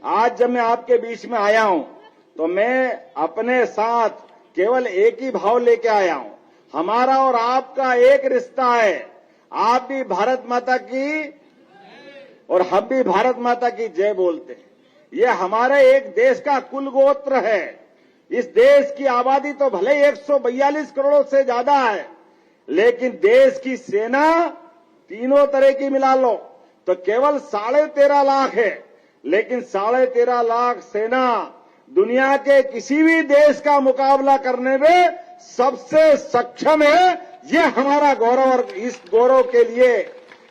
आज जब मैं आपके बीच में आया हूं तो मैं अपने साथ केवल एक ही भाव लेके आया हूं। हमारा और आपका एक रिश्ता है। आप भी भारत माता की और हम भी भारत माता की जय बोलते हैं। ये हमारे एक देश का कुल गोत्र है। इस देश की आबादी तो भले ही 142 करोड़ से ज्यादा है, लेकिन देश की सेना तीनों तरह की मिला लो तो केवल 13.5 लाख है। लेकिन 13.5 लाख सेना दुनिया के किसी भी देश का मुकाबला करने में सबसे सक्षम है। ये हमारा गौरव, और इस गौरव के लिए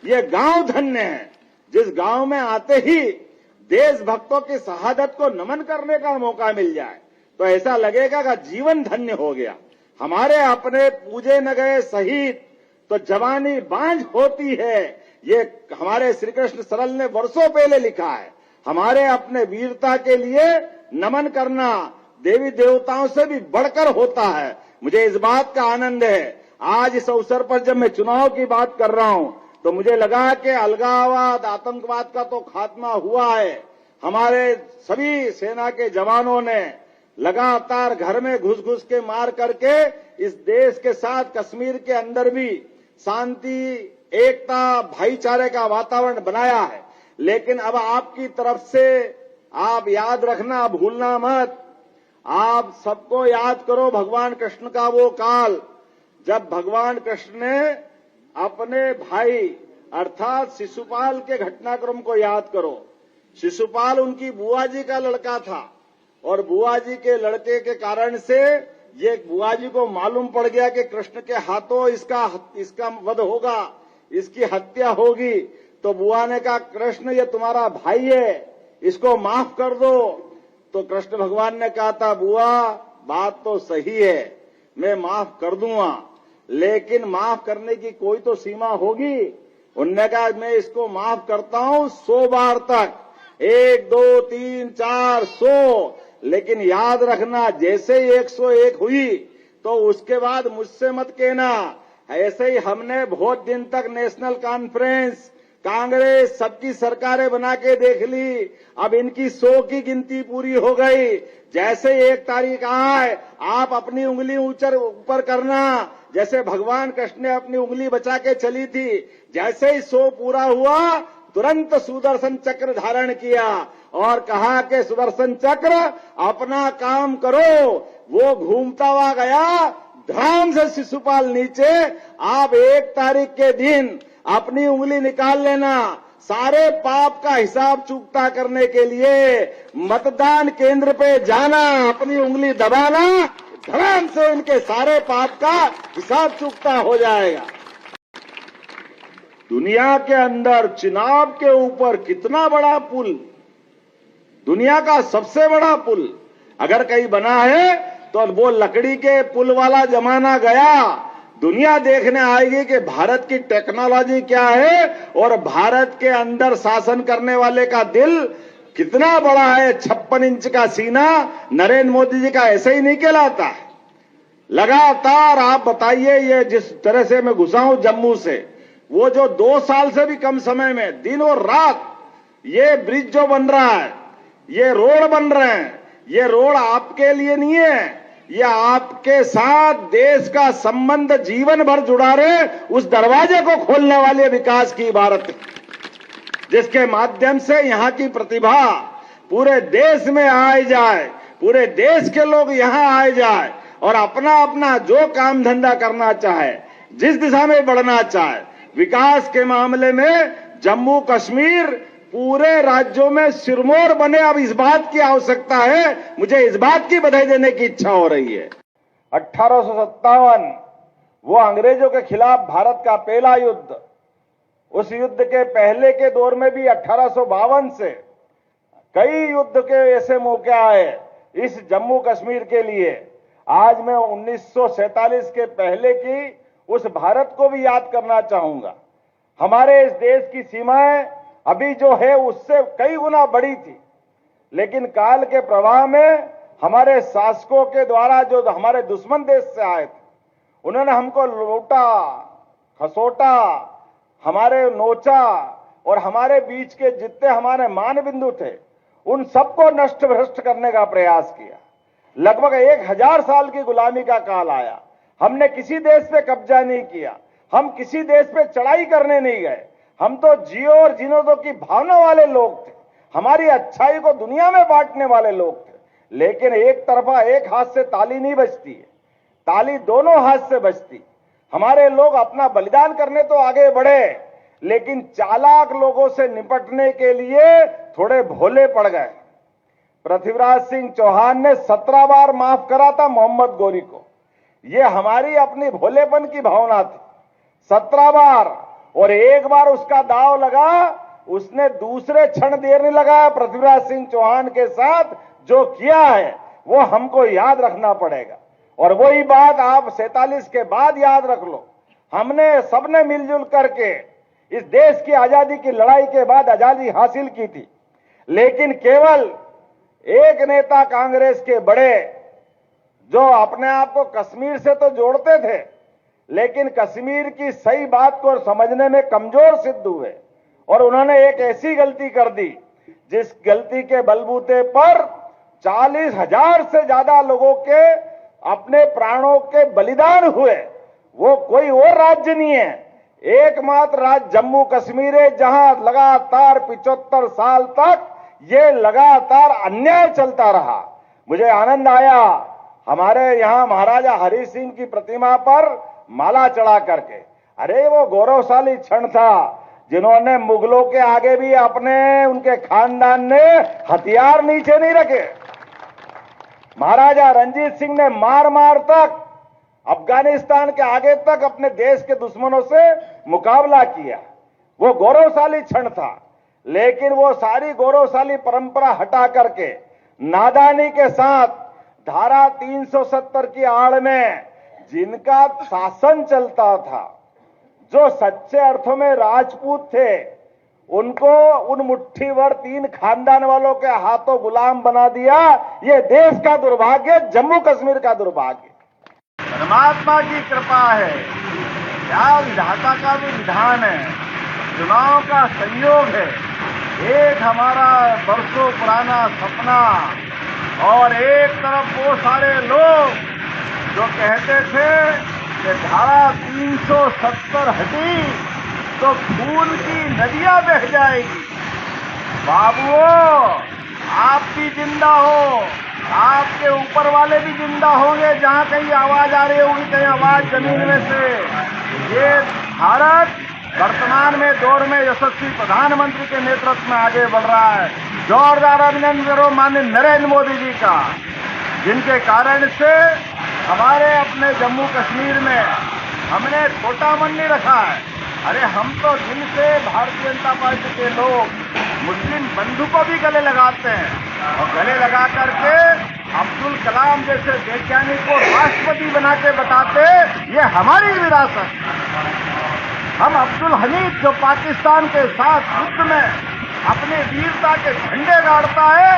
ये गांव धन्य है जिस गांव में आते ही देशभक्तों की शहादत को नमन करने का मौका मिल जाए तो ऐसा लगेगा कि जीवन धन्य हो गया। हमारे अपने पूजे न गए शहीद तो जवानी बांझ होती है। ये हमारे श्री कृष्ण सरल ने वर्षों पहले लिखा है। हमारे अपने वीरता के लिए नमन करना देवी देवताओं से भी बढ़कर होता है। मुझे इस बात का आनंद है, आज इस अवसर पर जब मैं चुनाव की बात कर रहा हूं तो मुझे लगा कि अलगाववाद, आतंकवाद का तो खात्मा हुआ है। हमारे सभी सेना के जवानों ने लगातार घर में घुस घुस के मार करके इस देश के साथ कश्मीर के अंदर भी शांति, एकता, भाईचारे का वातावरण बनाया है। लेकिन अब आपकी तरफ से आप याद रखना, भूलना मत, आप सबको याद करो भगवान कृष्ण का वो काल जब भगवान कृष्ण ने अपने भाई अर्थात शिशुपाल के घटनाक्रम को याद करो। शिशुपाल उनकी बुआ जी का लड़का था और बुआ जी के लड़के के कारण से ये बुआ जी को मालूम पड़ गया कि कृष्ण के हाथों इसका वध होगा, इसकी हत्या होगी। तो बुआ ने कहा, कृष्ण ये तुम्हारा भाई है, इसको माफ कर दो। तो कृष्ण भगवान ने कहा था, बुआ बात तो सही है, मैं माफ कर दूंगा, लेकिन माफ करने की कोई तो सीमा होगी। उन्होंने कहा, मैं इसको माफ करता हूं 100 बार तक, 1 2 3 4 100। लेकिन याद रखना, जैसे ही 101 हुई तो उसके बाद मुझसे मत कहना। ऐसे ही हमने बहुत दिन तक नेशनल कॉन्फ्रेंस, कांग्रेस, सबकी सरकारें बना के देख ली। अब इनकी 100 की गिनती पूरी हो गई। जैसे 1 तारीख आए आप अपनी उंगली ऊपर करना, जैसे भगवान कृष्ण ने अपनी उंगली बचा के चली थी। जैसे ही 100 पूरा हुआ तुरंत सुदर्शन चक्र धारण किया और कहा कि सुदर्शन चक्र अपना काम करो। वो घूमता हुआ गया, ध्यान से शिशुपाल नीचे। आप 1 तारीख के दिन अपनी उंगली निकाल लेना। सारे पाप का हिसाब चुकता करने के लिए मतदान केंद्र पे जाना, अपनी उंगली दबाना, ध्यान से इनके सारे पाप का हिसाब चुकता हो जाएगा। दुनिया के अंदर चुनाव के ऊपर कितना बड़ा पुल, दुनिया का सबसे बड़ा पुल अगर कहीं बना है तो वो लकड़ी के पुल वाला जमाना गया। दुनिया देखने आएगी कि भारत की टेक्नोलॉजी क्या है और भारत के अंदर शासन करने वाले का दिल कितना बड़ा है। 56 इंच का सीना नरेंद्र मोदी जी का ऐसे ही नहीं कहलाता है। लगातार आप बताइए, ये जिस तरह से मैं घुसा हूं जम्मू से, वो जो 2 साल से भी कम समय में दिन और रात ये ब्रिज जो बन रहा है, ये रोड बन रहे हैं, ये रोड आपके लिए नहीं है, ये आपके साथ देश का संबंध जीवन भर जुड़ा रहे उस दरवाजे को खोलने वाले विकास की इबारत है, जिसके माध्यम से यहां की प्रतिभा पूरे देश में आए जाए, पूरे देश के लोग यहां आए जाए और अपना अपना जो काम धंधा करना चाहे, जिस दिशा में बढ़ना चाहे। विकास के मामले में जम्मू कश्मीर पूरे राज्यों में सिरमौर बने। अब इस बात की आवश्यकता है, मुझे इस बात की बधाई देने की इच्छा हो रही है। 1857 वो अंग्रेजों के खिलाफ भारत का पहला युद्ध, उस युद्ध के पहले के दौर में भी 1852 से कई युद्ध के ऐसे मौके आए इस जम्मू कश्मीर के लिए। आज मैं 1947 के पहले की उस भारत को भी याद करना चाहूंगा। हमारे इस देश की सीमाएं अभी जो है उससे कई गुना बड़ी थी, लेकिन काल के प्रवाह में हमारे शासकों के द्वारा जो हमारे दुश्मन देश से आए थे, उन्होंने हमको लूटा, खसोटा, हमारे नोचा और हमारे बीच के जितने हमारे मान बिंदु थे उन सबको नष्ट भ्रष्ट करने का प्रयास किया। लगभग 1000 साल की गुलामी का काल आया। हमने किसी देश पे कब्जा नहीं किया, हम किसी देश पे चढ़ाई करने नहीं गए। हम तो जियो और जीने दो की भावना वाले लोग थे, हमारी अच्छाई को दुनिया में बांटने वाले लोग थे। लेकिन एक तरफा एक हाथ से ताली नहीं बजती है, ताली दोनों हाथ से बजती। हमारे लोग अपना बलिदान करने तो आगे बढ़े, लेकिन चालाक लोगों से निपटने के लिए थोड़े भोले पड़ गए। पृथ्वीराज सिंह चौहान ने 17 बार माफ करा था मोहम्मद गोरी को। यह हमारी अपनी भोलेपन की भावना थी। 17 बार, और एक बार उसका दाव लगा, उसने दूसरे क्षण देर नहीं लगाया। पृथ्वीराज सिंह चौहान के साथ जो किया है वो हमको याद रखना पड़ेगा। और वही बात आप 47 के बाद याद रख लो। हमने सबने मिलजुल करके इस देश की आजादी की लड़ाई के बाद आजादी हासिल की थी, लेकिन केवल एक नेता कांग्रेस के बड़े, जो अपने आप को कश्मीर से तो जोड़ते थे, लेकिन कश्मीर की सही बात को समझने में कमजोर सिद्ध हुए, और उन्होंने एक ऐसी गलती कर दी जिस गलती के बलबूते पर 40,000 से ज्यादा लोगों के अपने प्राणों के बलिदान हुए। वो कोई और राज्य नहीं है, एकमात्र राज्य जम्मू कश्मीर है, जहां लगातार 75 साल तक ये लगातार अन्याय चलता रहा। मुझे आनंद आया हमारे यहां महाराजा हरि सिंह की प्रतिमा पर माला चढ़ा करके। अरे वो गौरवशाली क्षण था जिन्होंने मुगलों के आगे भी अपने उनके खानदान ने हथियार नीचे नहीं रखे। महाराजा रंजीत सिंह ने मार मार तक अफगानिस्तान के आगे तक अपने देश के दुश्मनों से मुकाबला किया। वो गौरवशाली क्षण था, लेकिन वो सारी गौरवशाली परंपरा हटा करके नादानी के साथ धारा 370 की आड़ में जिनका शासन चलता था, जो सच्चे अर्थों में राजपूत थे, उनको उन मुट्ठी भर 3 खानदान वालों के हाथों गुलाम बना दिया। ये देश का दुर्भाग्य, जम्मू कश्मीर का दुर्भाग्य। परमात्मा की कृपा है, या विधाता का भी विधान है, चुनाव का संयोग है। एक हमारा बरसों पुराना सपना, और एक तरफ वो सारे लोग जो कहते थे कि धारा 370 हटी तो खून की नदियां बह जाएगी। बाबुओ, आप भी जिंदा हो, आपके ऊपर वाले भी जिंदा होंगे। जहां कहीं आवाज आ रही होगी, कहीं आवाज जमीन में से, ये भारत वर्तमान में दौर में यशस्वी प्रधानमंत्री के नेतृत्व में आगे बढ़ रहा है। जोरदार अभिनंदन करो माननीय नरेंद्र मोदी जी का, जिनके कारण से हमारे अपने जम्मू कश्मीर में हमने छोटा मन नहीं रखा है। अरे हम तो दिल से भारतीय जनता पार्टी के लोग मुस्लिम बंधु को भी गले लगाते हैं, और गले लगा करके अब्दुल कलाम जैसे वैज्ञानिक को राष्ट्रपति बना के बताते, ये हमारी विरासत। हम अब्दुल हमीद जो पाकिस्तान के साथ युद्ध में अपनी वीरता के झंडे गाड़ता है,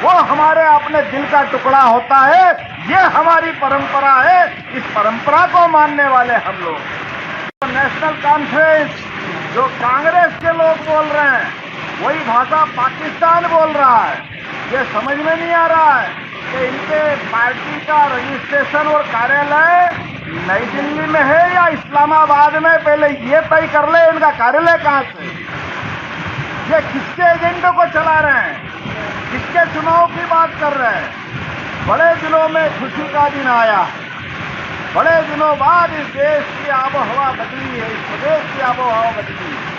वो हमारे अपने दिल का टुकड़ा होता है। ये हमारी परंपरा है, इस परंपरा को मानने वाले हम लोग। तो नेशनल कॉन्फ्रेंस जो कांग्रेस के लोग बोल रहे हैं, वही भाषा पाकिस्तान बोल रहा है। ये समझ में नहीं आ रहा है कि इनके पार्टी का रजिस्ट्रेशन और कार्यालय नई दिल्ली में है या इस्लामाबाद में। पहले ये तय कर ले इनका कार्यालय कहां से। ये किसके एजेंडे को चला रहे हैं, किसके चुनाव की बात कर रहे हैं। बड़े दिनों में खुशी का दिन आया, बड़े दिनों बाद इस देश की आबोहवा बदली है, इस प्रदेश की आबोहवा बदली है।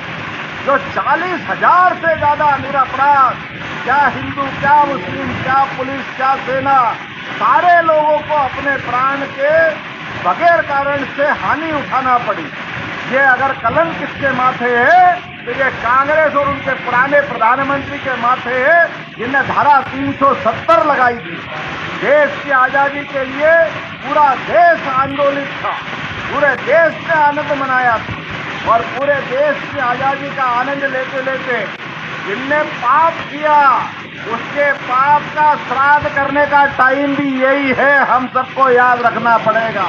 जो 40,000 से ज्यादा निरपराध, क्या हिंदू, क्या मुस्लिम, क्या पुलिस, क्या सेना, सारे लोगों को अपने प्राण के बगैर कारण से हानि उठाना पड़ी। ये अगर कलंक किसके माथे है, तो ये कांग्रेस और उनके पुराने प्रधानमंत्री के माथे है, जिनने धारा 370 लगाई थी। देश की आजादी के लिए पूरा देश आंदोलित था, पूरे देश ने आनंद मनाया था, और पूरे देश की आजादी का आनंद लेते लेते जिनने पाप किया, उसके पाप का श्राद्ध करने का टाइम भी यही है। हम सबको याद रखना पड़ेगा।